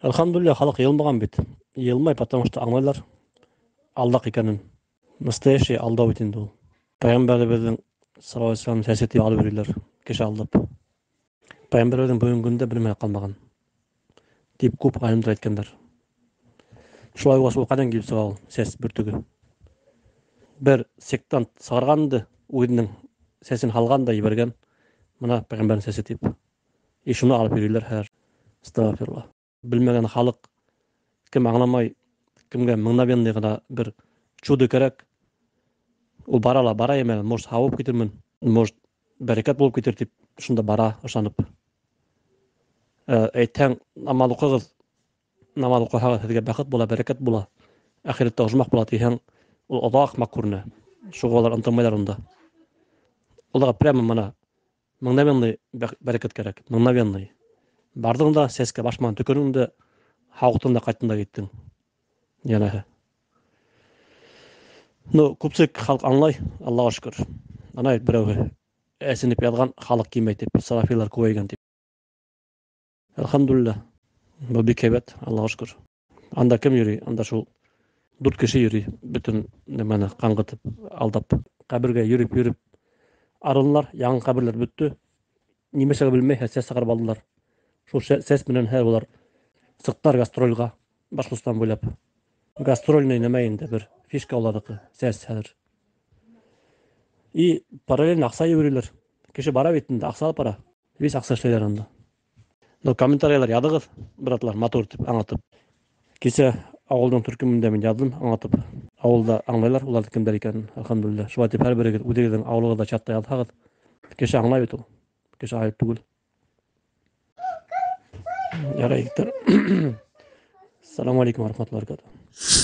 Elhamdülillah халық йылмаган бит. Йылмай, потому что аңлайлар алдак икәнен. Настоящий алдау бит инде ул. Пәйгамбәребезнең саллаллаху алейхи ва саллям сәясәте алып йөриләр. Кеше алдап. Пәйгамбәребезнең бүгенге көндә белмәй калмаган. Дип күп галимдер әйткәннәр. Шулай булса ул каян килеп чыга ул сәс бөртеге. Бер сектант сыгарганды, үзенең сәсен алган да ибәргән. Мына пәйгамбәрнең сәсе дип. И шуны алып йөриләр һәр. Астагфирулlah. Белмәгән халык, кем аңламай, кемгә мыңнабенный гына бер чудо кирәк. Ул бара әмәл, может һавып китермен, может бәрәкәт булып китер дип, шунда бара ышанып. Әйтһәң, намаз укыгыз, намаз укысагыз һеҙгә бәхет була, бәрәкәт була, ахирәттә ожмах була тиһәң, ул оҙаҡ ахмаҡ күренә. Шуға улар ынтымайҙар унда. Уларға прямо мына мыңнабенный бәрәкәт кәрәк, мыңнабенный. Бардың да сәскә башмаған төкөрөң дә, һауыҡтың да ҡайттың да киттең. Йәнәһе. Ну, күпселек халыҡ аңлай, Аллаға шөкөр. Ана берәүһе әсенеп яҙған, халыҡ килмәй тип, салафилар күбәйгән тип. Әлхәмдүлилләһ. Был бик һәйбәт, Аллаға шөкөр. Анда кем йөрөй? Анда шул 4 кеше йөрөй, бөтөн нәмәне ҡаңғытып, алдап. Ҡәбергә йөрөп, арынылар, яңы ҡәберләр бөттө. Нимәсәгә белмәй, сәс сығарып алдылар. Шул сәс менән һәр улар сыҡтар гастрольға, Башҡортостан буйлап. Гастрольный нәмә инде бер фишка уларҙыҡы, сәс хәҙер. И параллельно аҡса йөрөйләр. Кеше бара бит инде, аҡса алып бара. Вис аҡса эшләйҙәр анда. Ну, комментарийлар яҙығыҙ, братлар, матур тип аңлатып. Кисә ауылдың төркөмөндә мин яҙҙым, аңлатып. Ауылда аңлайлар, уларҙы кемдәр икәнен, әлхәмдүлилләһ. Шулай тип һәр берегеҙ үҙегеҙҙең ауылығыҙҙа чатта яҙһағыҙ. Кеше аңлай бит ул. Кеше айып түгел. Ярай, иптәр. Ассаламу алейкум ва рахматуллаһи ва баракатуһ.